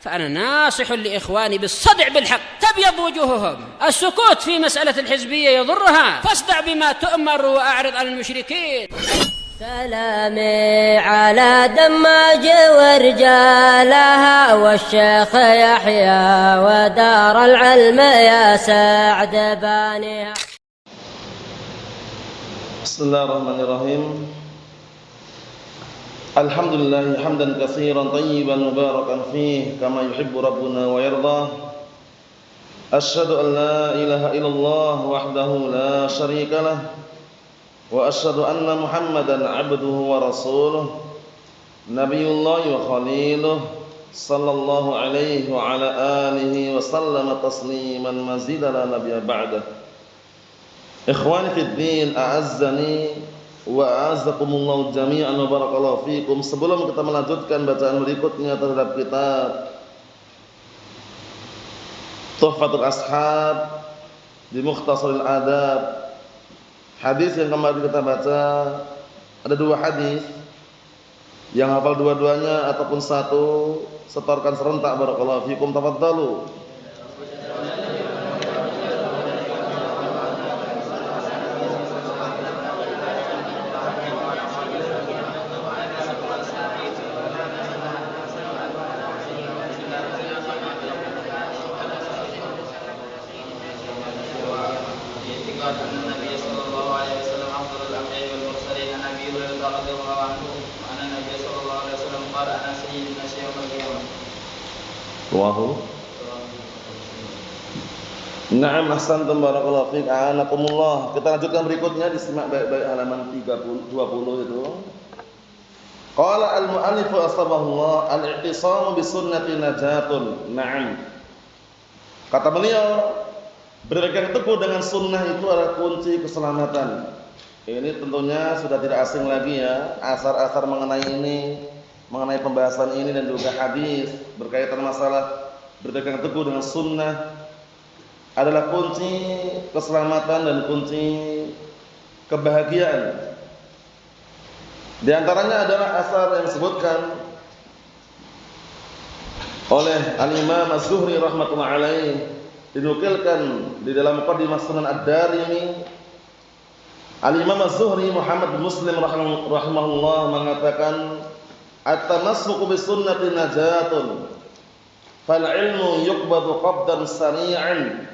فأنا ناصح لإخواني بالصدع بالحق تبيض وجوههم. السكوت في مسألة الحزبية يضرها، فاصدع بما تؤمر وأعرض عن المشركين. سلامي على دماج ورجالها والشيخ يحيى ودار العلم يا سعد بانيها. بسم الله الرحمن الرحيم. الحمد لله حمدا كثيرا طيبا مباركا فيه كما يحب ربنا ويرضى. أشهد أن لا إله إلا الله وحده لا شريك له وأشهد أن محمدا عبده ورسوله نبي الله وخليله صلى الله عليه وعلى آله وسلم تسليما مزيدا لا نبي بعده. Ikhwani fid din, a'azzani wa a'azzakumullahu jami'an wa barakallahu fikum. Sebelum kita melanjutkan bacaan berikutnya terhadap kitab Tuhfatul Ashab di Mukhtasarul Adab, hadis yang kemarin kita baca ada dua hadis. Yang hafal dua-duanya ataupun satu, setorkan serentak barakallahu fikum. Tafadhalu. Na'am, ahsantum barakallahu fiik, a'anakumullah. Kita lanjutkan berikutnya, disimak baik-baik halaman 20 itu. Qala al-mu'allif asbahullah al-i'tisamu bisunnati najatun. Na'am. Kata beliau, berpegang teguh dengan sunnah itu adalah kunci keselamatan. Ini tentunya sudah tidak asing lagi ya, asar-asar mengenai ini, mengenai pembahasan ini dan juga hadis berkaitan masalah berpegang teguh dengan sunnah adalah kunci keselamatan dan kunci kebahagiaan. Di antaranya adalah asar yang disebutkan oleh Al-Imam Az-Zuhri rahmatullahi alaih, dinukilkan di dalam Muqaddimah Sunan Ad-Darimi. Al-Imam Az-Zuhri Muhammad bin Muslim rahimahullah mengatakan, at-tamassuku bisunnati najatun fal ilmu yuqbadu qabdan sari'an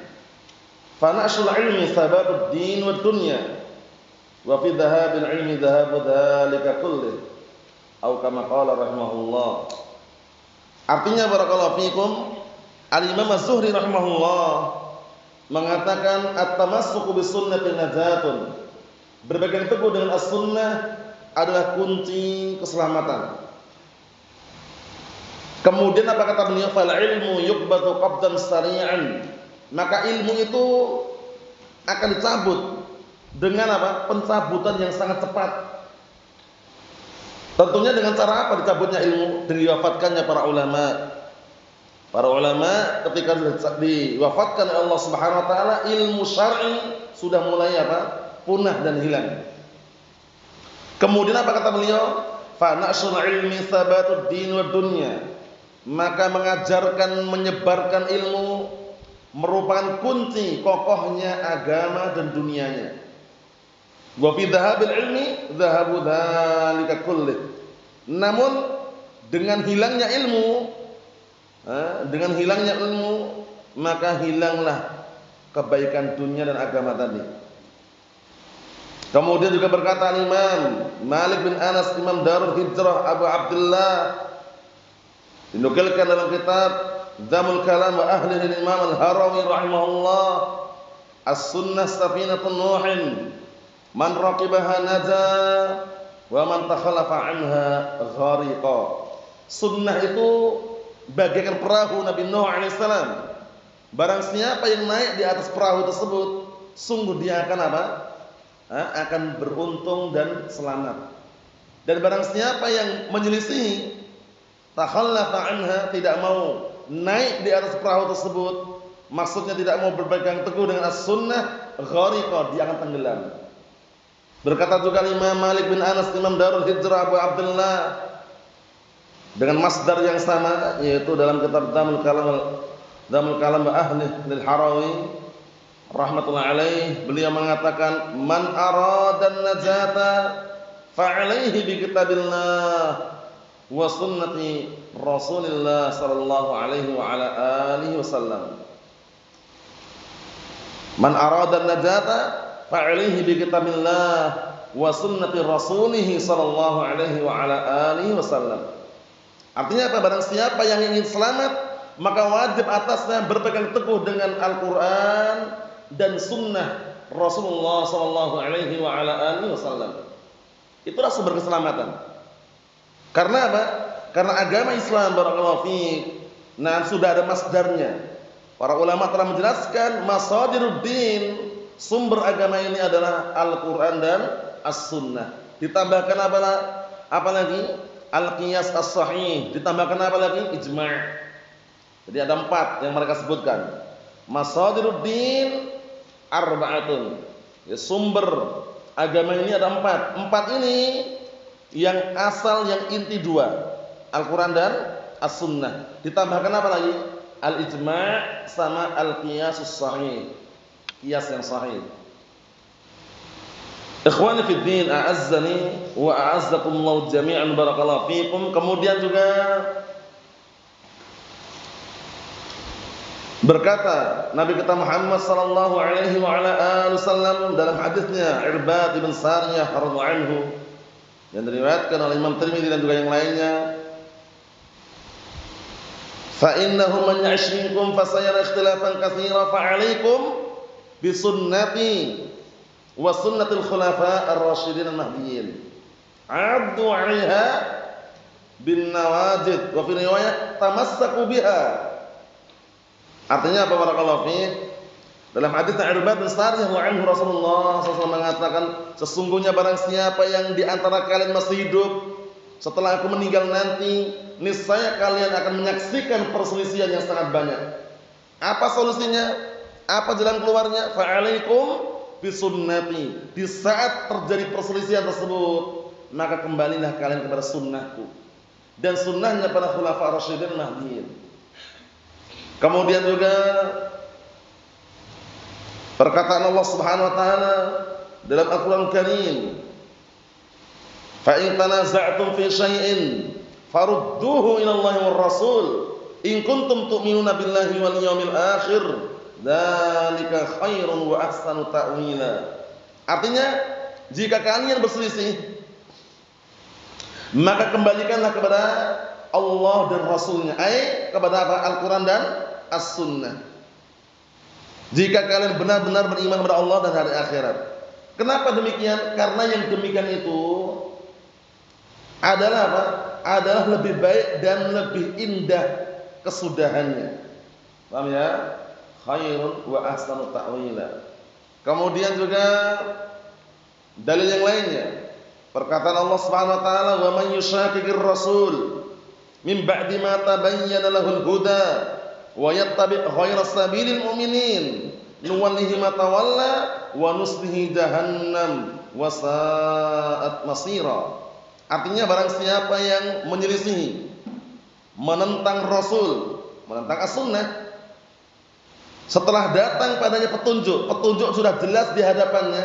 fanashul ilmi sabatud din wad dunya wa fi dhahabil ilmi dhahabu dhalika kullih atau kama qala rahimahullah. Artinya barakallahu fikum, Al-Imam Az-Zuhri rahimahullah mengatakan at-tamassuku bisunnati najatun, berpegang teguh dengan as-sunnah adalah kunci keselamatan. Kemudian apa kata beliau? Fal ilmu yuqbadu qabdan sari'an, maka ilmu itu akan dicabut dengan apa? Pencabutan yang sangat cepat. Tentunya dengan cara apa dicabutnya ilmu? Dengan diwafatkannya para ulama. Para ulama ketika diwafatkan oleh Allah Subhanahu wa taala, ilmu syar'i sudah mulai apa? Punah dan hilang. Kemudian apa kata beliau? Fa nashul ilmi sabatud din wad dunya, maka mengajarkan, menyebarkan ilmu merupakan kunci kokohnya agama dan dunianya. Wa fi dhahabil ilmi dhahabu dzalika kullih. Namun dengan hilangnya ilmu, maka hilanglah kebaikan dunia dan agama tadi. Kemudian juga berkata Imam Malik bin Anas, Imam Darul Hijrah Abu Abdullah, dinukilkan dalam kitab Dzamul Kalam wa Ahli Imam Al-Harawi rahimahullah, as-sunnah safinatun nuhin man raqibaha naja wa man takhalafa anha ghariqa. Sunnah itu bagaikan perahu Nabi Nuh alaihissalam. Barang siapa yang naik di atas perahu tersebut, sungguh dia akan apa? Akan beruntung dan selamat. Dan barang siapa yang menyelisihi, takhallafa anha, tidak mau naik di atas perahu tersebut, maksudnya tidak mau berpegang teguh dengan as-sunnah, ghariqa, dia akan tenggelam. Berkata juga Imam Malik bin Anas, Imam Darul Hijrah Abu Abdullah, dengan masdar yang sama, yaitu dalam kitab Damul Kalam wa Ahli lil Harawi rahmatullah alaih, beliau mengatakan man aradan najata fa'alaihi bi kitabillah wa sunnati Rasulillah sallallahu alaihi wa ala alihi wasallam. Man aradan najata fa'alaihi bi kitabillah wa sunnati Rasulih sallallahu alaihi wa ala alihi wasallam. Artinya apa? Barang siapa yang ingin selamat, maka wajib atasnya berpegang teguh dengan Al-Quran dan sunnah Rasulullah sallallahu alaihi wa ala alihi wasallam. Itulah sumber keselamatan. Karena apa? Karena agama Islam barakallahu fiik, nah sudah ada masdarnya. Para ulama telah menjelaskan masadiruddin, sumber agama ini adalah Al-Quran dan As-Sunnah. Ditambahkan apa lagi? Al-Qiyas As-Sahih. Ditambahkan apa lagi? Ijma'. Jadi ada 4 yang mereka sebutkan. Masadiruddin arba'atun. Ya, sumber agama ini ada 4. 4 ini yang asal, yang inti 2. Al-Quran dan As-Sunnah. Ditambahkan apa lagi? Al-Ijma' sama Al-Qiyas As-Sahih. Qiyas yang sahih. Ikhwani fid din, a'azzani wa a'azzakumullah jami'an barakallahu fiikum. Kemudian juga berkata Nabi kita Muhammad sallallahu alaihi wa ala alihi wasallam dalam hadisnya Irbad bin Sariyah radhiyallahu anhu yang diriwayatkan oleh Imam Tirmidzi dan juga yang lainnya, fa innahu man ya'ish minkum fasayara ikhtilafan katsira fa 'alaikum bi sunnati wa sunnatul khulafa ar-rasyidin al-mahdiyyin addu 'alaiha bin nawajid wa fi riwayah tamassaku biha. Artinya apa barakallahu fiik? Dalam hadis Irbad bin Sariyah anhu Rasulullah SAW mengatakan, sesungguhnya barang siapa yang di antara kalian masih hidup setelah aku meninggal nanti, niscaya kalian akan menyaksikan perselisihan yang sangat banyak. Apa solusinya? Apa jalan keluarnya? Fa'alaikum bisunnati. Di saat terjadi perselisihan tersebut, maka kembalilah kalian kepada sunnahku dan sunnahnya para khulafa ar-rasyidin al-mahdiyyin. Kemudian juga perkataan Allah Subhanahu wa taala dalam Al-Qur'an Karim, fa in tanaza'tum fi syai'in farudduhu ila Allah war Rasul in kuntum tu'minuna billahi wal yawmil akhir dzalika khairun wa ahsanu ta'wila. Artinya, jika kalian berselisih, maka kembalikanlah kepada Allah dan Rasulnya, kepada apa? Al-Quran dan As-Sunnah. Jika kalian benar-benar beriman kepada Allah dan hari akhirat. Kenapa demikian? Karena yang demikian itu adalah apa? Adalah lebih baik dan lebih indah kesudahannya. Paham ya? Khairun wa ahsanu ta'wila. Kemudian juga dalil yang lainnya, perkataan Allah Subhanahu wa taala, "Wa man yushaqiqir rasul min ba'di ma tabayyana lahul huda wa yattabi' ghayra sabilil mu'minin nuwallihi ma tawalla wa nuslihi jahannam wa sa'at masira." Artinya barang siapa yang menyelisihi, menentang Rasul, menentang As-Sunnah, setelah datang padanya petunjuk sudah jelas di hadapannya,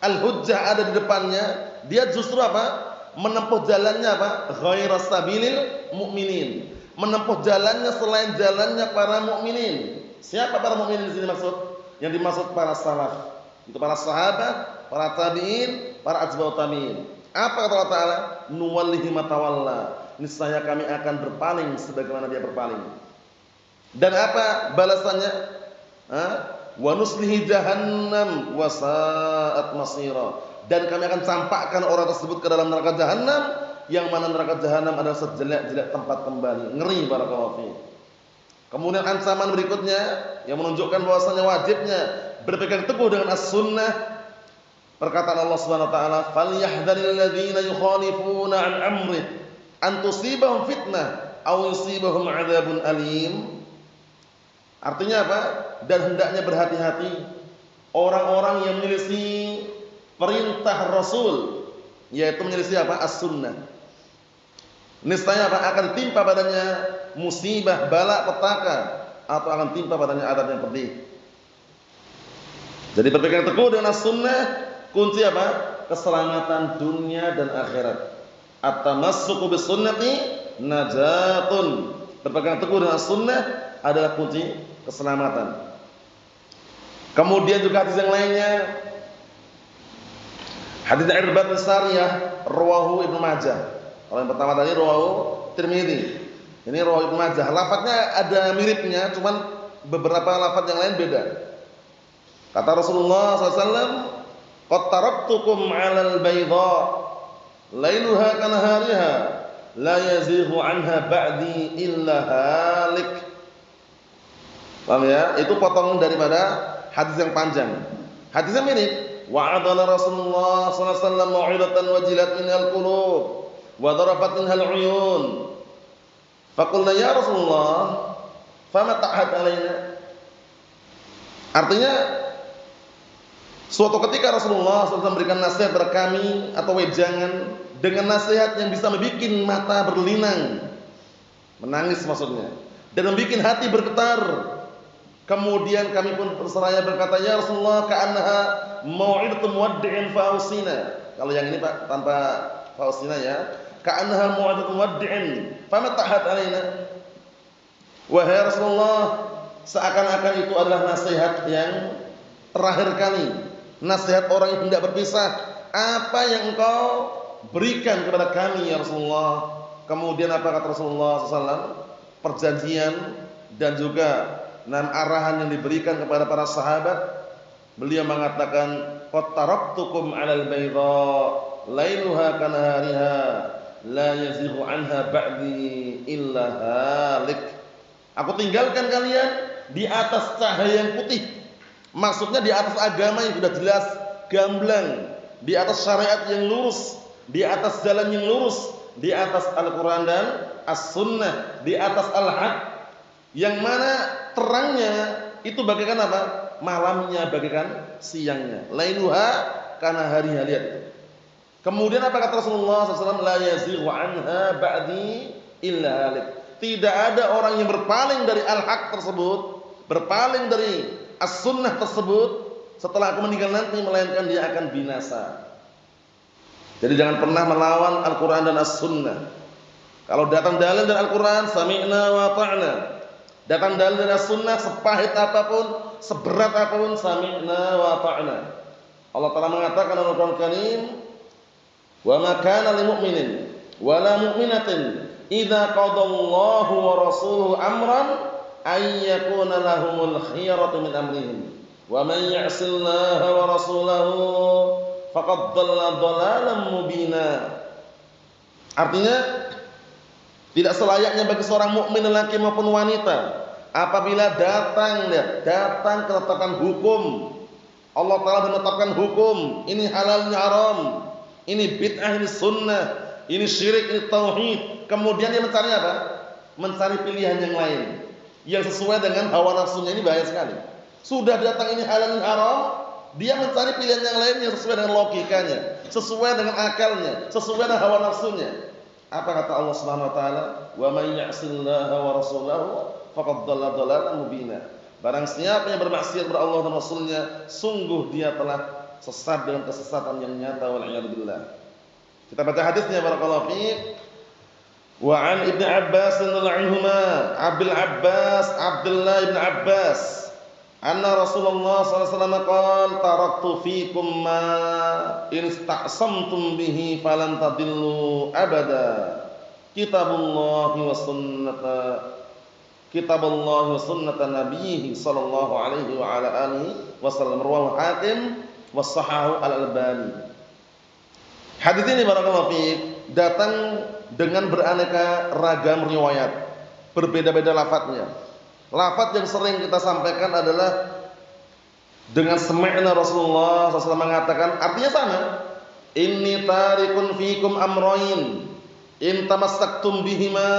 al-hujjah ada di depannya, dia justru apa? Menempuh jalannya apa? Ghairas sabilil mu'minin. Menempuh jalannya selain jalannya para mukminin. Siapa para mukminin di sini maksud? Yang dimaksud para salaf. Itu para sahabat, para tabi'in, para atba'ut tabi'in. Apa kata Allah Ta'ala? Nuwallihi ma tawalla. Niscaya kami akan berpaling sebagaimana dia berpaling. Dan apa balasannya? Wa nuslihi jahannam wa sa'at masira. Dan kami akan campakkan orang tersebut ke dalam neraka jahanam, yang mana neraka jahanam adalah sejelek-jelek tempat kembali. Ngeri barakallahu fiik. Kemudian ancaman berikutnya yang menunjukkan bahwasanya wajibnya berpegang teguh dengan as-sunnah. Perkataan Allah Subhanahu wa taala, "Falyahdharil ladzina yukhalifuna an amrih an tusibahum fitnah aw yusibahum 'adzabun alim." Artinya apa? Dan hendaknya berhati-hati orang-orang yang menyelisih perintah Rasul, yaitu menyelisih apa? As-sunnah. niscaya apa? Akan timpa padanya musibah, bala, petaka, atau akan timpa padanya adab yang pedih. Jadi berpegang teguh dengan as-sunnah, kunci apa? Keselamatan dunia dan akhirat. At-tamassuku bis-sunnati najatun. Berpegang teguh dengan as-sunnah adalah kunci keselamatan. Kemudian juga hadis yang lainnya, hadis Irbad bin Sariyah, rawahu Ibnu Majah. Kalau yang pertama tadi rawahu Tirmidzi. Ini rawahu Ibnu Majah. Lafadznya ada miripnya, cuman beberapa lafadz yang lain beda. Kata Rasulullah SAW, qad taraktukum 'alal bayda lailuha kanahariha la yazighu 'anha ba'di illa halik. Paham ya? Itu potongan daripada hadis yang panjang. Hadisnya mirip. Wa'adana Rasulullah sallallahu alaihi wasallam mau'idatan wajilat minhal qulub wa darafat minhal 'uyun. Faqulna ya Rasulullah, fama ta'had alaina? Artinya suatu ketika Rasulullah SAW memberikan nasihat kepada kami atau wejangan dengan nasihat yang bisa membuat mata berlinang, menangis maksudnya, dan membuat hati bergetar. Kemudian kami pun berseraya berkata, ya Rasulullah, ka'annaha mau'idatu muwaddi'in fa'usina. Kalau yang ini Pak tanpa fa'usina ya, ka'annaha mau'idatu muwaddi'in fama ta'had alaina. Wahai Rasulullah, seakan-akan itu adalah nasihat yang terakhir kali, nasihat orang yang hendak berpisah. Apa yang engkau berikan kepada kami ya Rasulullah? Kemudian apa kata Rasulullah SAW? Perjanjian dan juga arahan yang diberikan kepada para sahabat. Beliau mengatakan, qad taraktukum 'alal bayda lailuha kanahariha la yazighu 'anha ba'di illa halik. Aku tinggalkan kalian di atas cahaya yang putih. Maksudnya di atas agama yang sudah jelas gamblang, di atas syariat yang lurus, di atas jalan yang lurus, di atas Al-Qur'an dan As-Sunnah, di atas Al-Haq, yang mana terangnya itu bagaikan apa? Malamnya bagaikan siangnya. Lailuha kana hari-hari lihat itu. Kemudian apa kata Rasulullah SAW? La yazighu anha ba'di illa halik. Tidak ada orang yang berpaling dari Al-Haq tersebut, berpaling dari As-Sunnah tersebut setelah aku meninggal nanti, melainkan dia akan binasa. Jadi jangan pernah melawan Al-Quran dan As-Sunnah. Kalau datang dalil dari Al-Quran, sami'na wa ta'na. Datang dalil dari As-Sunnah, sepahit apapun, seberat apapun, sami'na wa ta'na. Allah Ta'ala mengatakan dalam Al-Quran Karim, wa ma kana lil mu'minin wa la mu'minatin idza qadallahu wa rasuluhu amran ay yakuna lahumul khiyaratu min amrihim wa man ya'sillaha wa rasulahu faqad dhalla dhalalan mubina. Artinya tidak selayaknya bagi seorang mukmin lelaki maupun wanita apabila datang ketetapan hukum. Allah Ta'ala menetapkan hukum, ini halal, ini haram, ini bid'ah, ini sunnah, ini syirik, ini tauhid. Kemudian dia mencari apa? Mencari pilihan yang lain yang sesuai dengan hawa nafsunya. Ini bahaya sekali. Sudah datang ini halal, ini haram, dia mencari pilihan yang lain yang sesuai dengan logikanya, sesuai dengan akalnya, sesuai dengan hawa nafsunya. Apa kata Allah Subhanahu wa taala? Wa may ya'sillaha wa rasulahu faqad dhalla dhalalan mubina. Barang siapa yang bermaksiat kepada Allah dan Rasulnya, sungguh dia telah sesat dengan kesesatan yang nyata, wal iyad billah. Kita baca hadisnya barakallahu fiik. Wa an Ibnu Abbas radhiyallahu anhuma, Abil Abbas Abdullah ibn Abbas, anna Rasulullah sallallahu alaihi wasallam qala taraktu fiikum ma in ista'samtum bihi falan tadillu abada. Kitabullahi wa sunnata nabiyhi sallallahu alaihi wa ala alihi wasallam. Rawahu Hakim wa sahahu Al-Albani. Hadis ini barakallahu fiik datang dengan beraneka ragam riwayat, berbeda-beda lafadznya. Lafadz yang sering kita sampaikan adalah dengan sami'na Rasulullah SAW mengatakan, artinya sama. Inni tarikun fiikum amrayn in tamassaktum bihima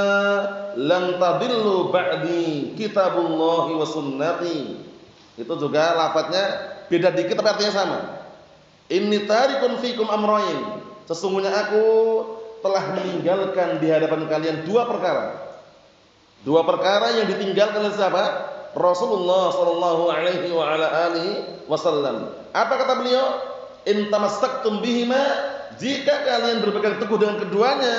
lan tadillu ba'di kitabullahi wa sunnati. Itu juga lafadznya beda dikit tapi artinya sama. Inni tarikun fiikum amrayn. Sesungguhnya aku telah meninggalkan di hadapan kalian dua perkara. Dua perkara yang ditinggalkan oleh siapa? Rasulullah sallallahu alaihi wa ala alihi wasallam. Apa kata beliau? In tamassaktum bihima, jika kalian berpegang teguh dengan keduanya,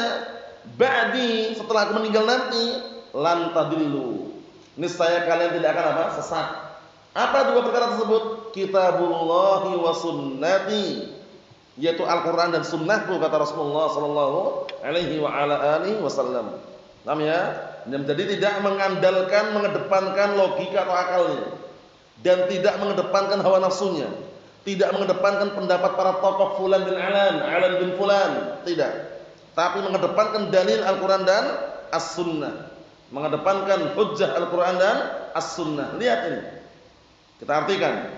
ba'di, setelah aku meninggal nanti, lan tadillu, niscaya kalian tidak akan apa? Sesat. Apa dua perkara tersebut? Kitabullahi wa sunnati, yaitu Al-Qur'an dan sunnahku, kata Rasulullah sallallahu alaihi wa ala alihi wasallam. Namanya, jadi tidak mengandalkan, mengedepankan logika atau akalnya, dan tidak mengedepankan hawa nafsunya, tidak mengedepankan pendapat para tokoh fulan bin alan, alan bin fulan, tidak. Tapi mengedepankan dalil Al-Qur'an dan As-Sunnah, mengedepankan hujjah Al-Qur'an dan As-Sunnah. Lihat ini, kita artikan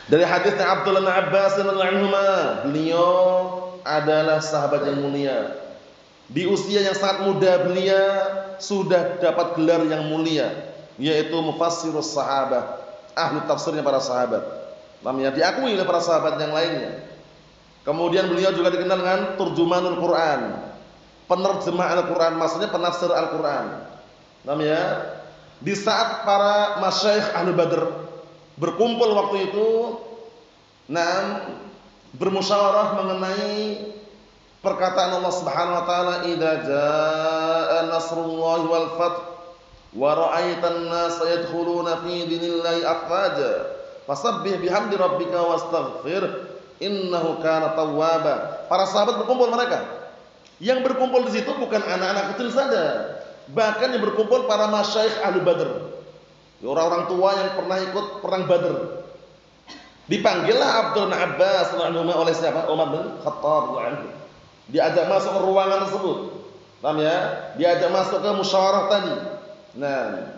dari hadisnya Abdullah bin Abbas radhiyallahu anhuma, beliau adalah sahabat yang mulia. Di usia yang sangat muda beliau sudah dapat gelar yang mulia, yaitu mufassirus sahabah, ahli tafsirnya para sahabat. Namanya diakui oleh para sahabat yang lainnya. Kemudian beliau juga dikenal dengan turjumanul Quran, penerjemah Al-Quran, maksudnya penafsir Al-Quran. Namanya di saat para masyayikh ahli Badr berkumpul waktu itu, bermusyawarah mengenai perkataan Allah Subhanahu wa taala, "Idza jaa nasrullahi wal fath wa ra'aitan nasa yadkhuluna fi dinillahi afwaja fasabbih bihamdi rabbika wastaghfir innahu kana tawwaba." Para sahabat berkumpul mereka. Yang berkumpul di situ bukan anak-anak kecil saja, bahkan yang berkumpul para masyayikh ahli Badr. Orang-orang tua yang pernah ikut perang Badr. Dipanggillah Abdullah bin Abbas radhiyallahu anhu oleh siapa? Umar bin Khattab radhiyallahu anhu. Diajak masuk ke ruangan tersebut. Paham ya? Diajak masuk ke musyawarah tadi. Nah,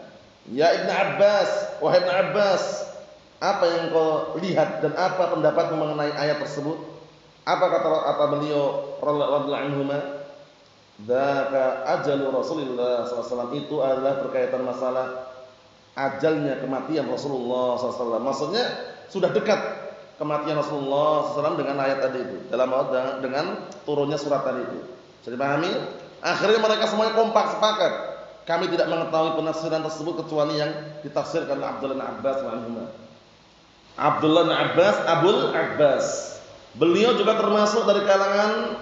ya Ibn Abbas, wahai Ibn Abbas, apa yang kau lihat dan apa pendapatmu mengenai ayat tersebut? Apa kata beliau radhiyallahu anhu? Dzaka ajalu Rasulullah SAW, itu adalah berkaitan masalah ajalnya, kematian Rasulullah SAW. Maksudnya sudah dekat kematian Rasulullah SAW dengan ayat tadi itu, dengan turunnya surat tadi itu. Jadi pahami? Akhirnya mereka semuanya kompak sepakat, kami tidak mengetahui penafsiran tersebut kecuali yang ditafsirkan oleh Abdullah bin Abbas radhiyallahu. Abdullah bin Abbas, Abul Abbas. Beliau juga termasuk dari kalangan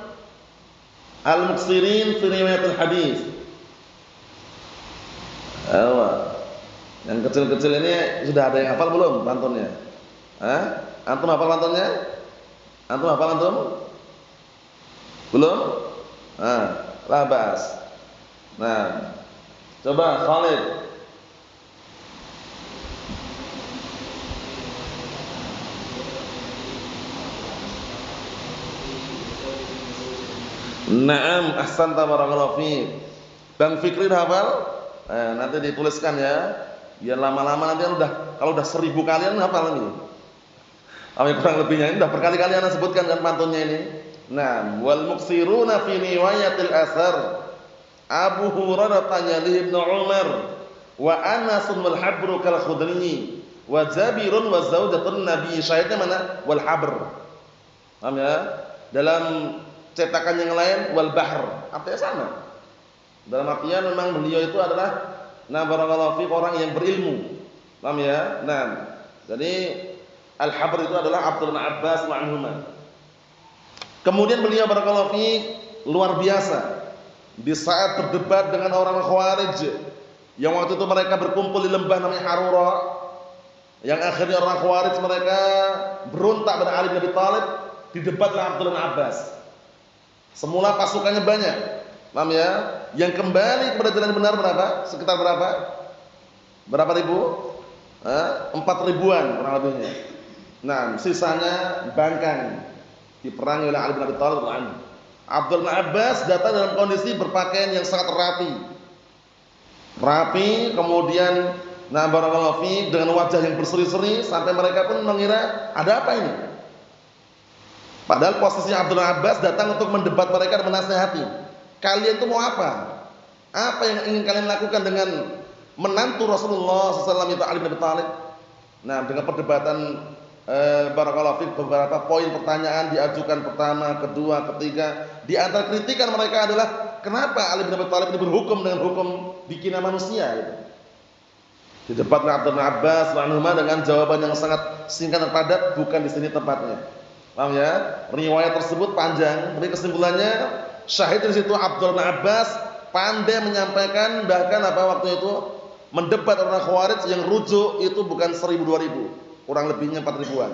al-muksirin fi riwayatil hadis. Yang kecil-kecil ini sudah ada yang hafal belum pantunnya? Antum hafal pantunnya? Antum hafal antum? Belum? Labas. Nah, coba Khalid. Naam, ahsanta barakallahu fiik. Bang Fikri hafal? Nanti dituliskan ya. Biar lama-lama nanti kalau udah 1000 kalian hafal ini. Kurang lebihnya ini udah berkali-kali ana sebutkan kan pantunnya ini. Nah, wal muksiruna fi riwayatil asar Abu Hurairah tanya li Ibnu Umar wa Anas wal habru kal khudri wa Jabirun wa zaujatun Nabi. Syahidnya mana? Wal habr. Paham ya? Dalam cetakan yang lain wal bahr, artinya sama. Dalam artian memang beliau itu adalah barakallahu fiik orang yang berilmu. Paham ya? Nah, jadi Al-Habr itu adalah Abdullah bin Abbas radhiyallahu. Kemudian beliau barakallahu fiik luar biasa di saat berdebat dengan orang Khawarij yang waktu itu mereka berkumpul di lembah namanya Harura, yang akhirnya orang Khawarij mereka berontak pada Ali bin Abi Thalib, didebatlah Abdullah bin Abbas. Semula pasukannya banyak, paham ya? Yang kembali kepada jalan benar berapa? Sekitar berapa? Berapa ribu? 4.000-an kurang lebihnya. Nah, sisanya bangkang diperangi oleh Ali bin Abi Thalib radhiyallahu anhu. Abdullah bin Abbas datang dalam kondisi berpakaian yang sangat rapi, kemudian barakallahu fiik dengan wajah yang berseri-seri sampai mereka pun mengira ada apa ini. Padahal posisi Abdullah bin Abbas datang untuk mendebat mereka dan menasihati. Kalian itu mau apa? Apa yang ingin kalian lakukan dengan menantu Rasulullah SAW itu Ali bin Abi Thalib? Nah, dengan perdebatan barakallahu fiik beberapa poin pertanyaan diajukan pertama, kedua, ketiga. Di antara kritikan mereka adalah kenapa Ali bin Abi Thalib ini berhukum dengan hukum bikinan manusia gitu. Di depan Abdullah bin Abbas radhiyallahu dengan jawaban yang sangat singkat dan padat, bukan di sini tempatnya. Paham ya? Riwayat tersebut panjang, tapi kesimpulannya syahid di situ Abdullah bin Abbas pandai menyampaikan, bahkan waktu itu mendebat orang Khawarij yang rujuk itu bukan 1000 2000, kurang lebihnya 4000-an.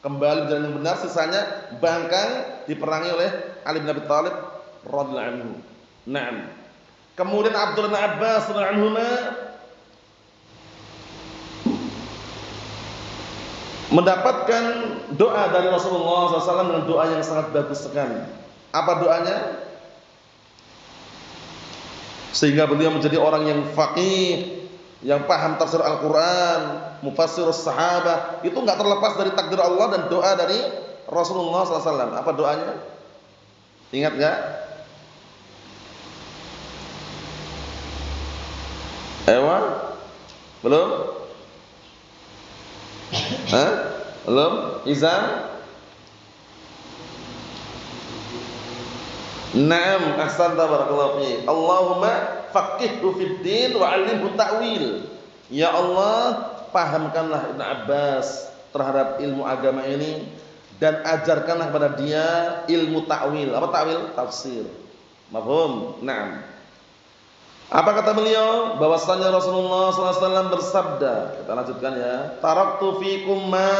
Kembali jalan yang benar, sisanya bangkang diperangi oleh Ali bin Abi Thalib radhiyallahu anhu. Naam. Kemudian Abdullah bin Abbas radhiyallahu anhu mendapatkan doa dari Rasulullah SAW dengan doa yang sangat bagus sekali. Apa doanya? Sehingga beliau menjadi orang yang faqih, yang paham tafsir Al-Quran, mufassirus sahabah. Itu enggak terlepas dari takdir Allah dan doa dari Rasulullah SAW. Apa doanya? Ingat enggak? Ewa? Belum? Hah? Belum? Izam? Naam, ahsanta barakallahu fiik. Allahumma faqihhu fid din wa 'allimhu ta'wil. Ya Allah, pahamkanlah Ibnu Abbas terhadap ilmu agama ini dan ajarkanlah kepada dia ilmu ta'wil. Apa ta'wil? Tafsir. Mafhum? Naam. Apa kata beliau? Bahwasanya Rasulullah SAW bersabda, kita lanjutkan ya. Taraktu fikum ma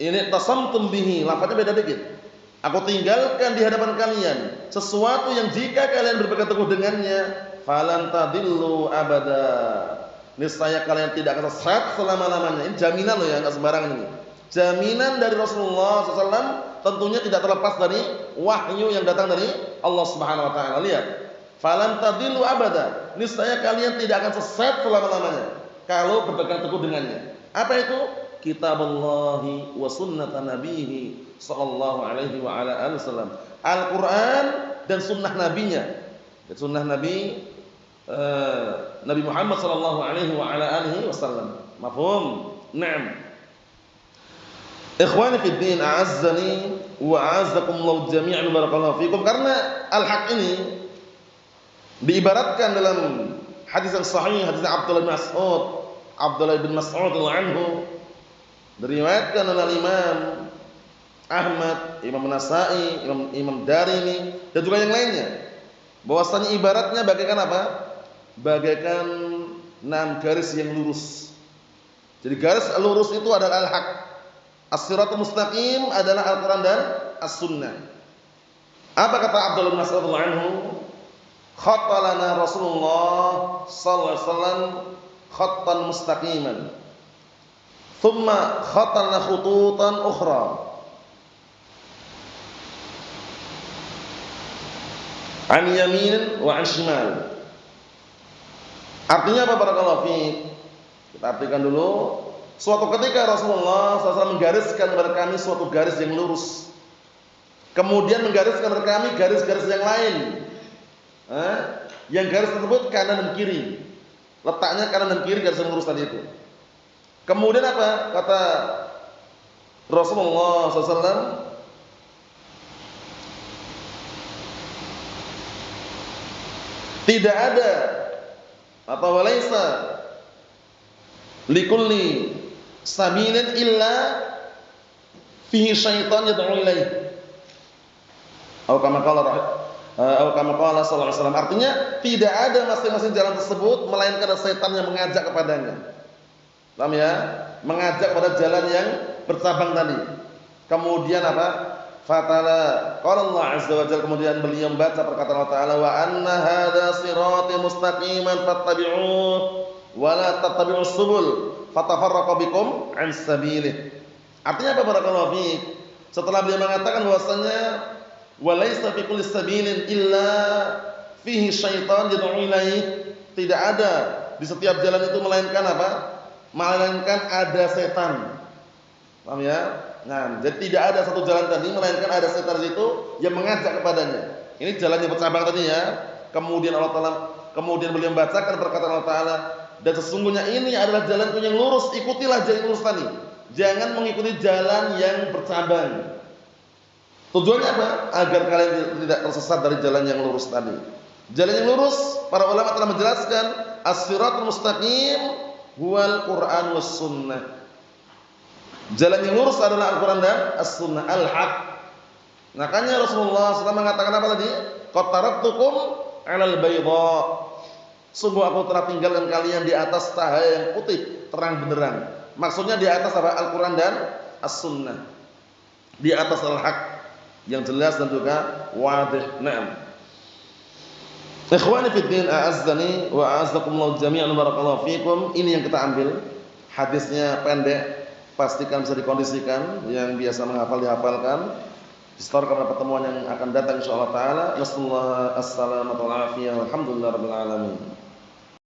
ini tasamtum bihi. Lafaznya beda dikit. Aku tinggalkan di hadapan kalian sesuatu yang jika kalian berpegang teguh dengannya, falan tadillu abada. Niscaya kalian tidak akan sesat selama-lamanya. Ini jaminan loh ya, enggak sembarangan ini. Jaminan dari Rasulullah SAW, tentunya tidak terlepas dari wahyu yang datang dari Allah Subhanahu wa taala. Lihat. Falan tadillu abada. Niscaya kalian tidak akan sesat selama-lamanya kalau berpegang teguh dengannya. Apa itu? Kitaballahi wa sunnata nabihi sallallahu alaihi wa ala alihi wasallam. Al-Qur'an dan sunnah nabinya. Sunnah Nabi Nabi Muhammad sallallahu alaihi wa ala alihi wasallam. Mafhum? Naam. Ikhwani fid din, a'azzani wa a'azzakumullah jami'an barakallahu fikum. Karena al-haq ini diibaratkan dalam hadis yang sahih, hadis Abdullah bin Mas'ud anhu, diriwayatkan oleh Imam Ahmad, Imam Nasa'i, Imam Darimi dan juga yang lainnya, bahwasanya ibaratnya bagaikan apa? Bagaikan 6 garis yang lurus. Jadi garis lurus itu adalah al-haq. As-siratul mustaqim adalah Al-Qur'an dan As-Sunnah. Apa kata Abdullah bin Mas'ud anhu? Khattalana Rasulullah sallallahu alaihi wasallam khattan mustaqiman. Thumma khattalna khututan ukhra. An yamin wa an shimal. Artinya apa barakallahu fiik? Kita artikan dulu. Suatu ketika Rasulullah SAW menggariskan kepada kami suatu garis yang lurus. Kemudian menggariskan kepada kami garis-garis yang lain. Yang garis tersebut kanan dan kiri. Letaknya kanan dan kiri garis yang lurus tadi itu. Kemudian apa? Kata Rasulullah SAW, tidak ada atau walaisa likulli sabilin illa fihi syaitan yad'u ilaihi. Atau kama qala sallallahu alaihi wasallam. Artinya tidak ada masing-masing jalan tersebut melainkan ada setan yang mengajak kepadanya. Paham ya? Mengajak pada jalan yang bercabang tadi. Kemudian apa? Fatala qala Allah azza wa jalla, kemudian beliau membaca perkataan Allah taala, wa anna hadza sirati mustaqiman fattabi'uhu wa la tattabi'us subul fatafarraqu bikum an sabilih. Artinya apa barakallahu fiik? Setelah beliau mengatakan bahwasanya walaysa fi kulli sabilin illa fihi syaitan yad'u ilaihi, tidak ada di setiap jalan itu melainkan apa? Melainkan ada setan. Paham ya? Nah, jadi tidak ada satu jalan tadi melainkan ada setan di situ yang mengajak kepadanya. Ini jalan yang bercabang tadi ya. Kemudian beliau membacakan perkataan Allah taala, dan sesungguhnya ini adalah jalanku yang lurus, ikutilah jalan lurus tadi. jangan mengikuti jalan yang bercabang. Tujuannya apa? Agar kalian tidak tersesat dari jalan yang lurus tadi. Jalan yang lurus, para ulama telah menjelaskan, as-siratul mustaqim huwal Qur'an was sunnah. Jalan yang lurus adalah Al-Qur'an dan as-sunnah, al-haq. Makanya Rasulullah SAW mengatakan apa tadi? Qad taraktukum 'alal bayda. Sungguh aku telah tinggalkan kalian di atas cahaya yang putih, terang benderang. Maksudnya di atas apa? Al-Qur'an dan as-sunnah. Di atas al-haq yang jelas dan juga wadih. Naam. Ikhwani fid din, a'azzani wa a'azzakumullah jami'an, barakallahu fikum. Ini yang kita ambil. Hadisnya pendek, pastikan bisa dikondisikan. Yang biasa menghafal dihafalkan. Disetorkan pada pertemuan yang akan datang insyaallah taala. Nasallahu as-salamata wal afiyah. Alhamdulillahirabbil alamin.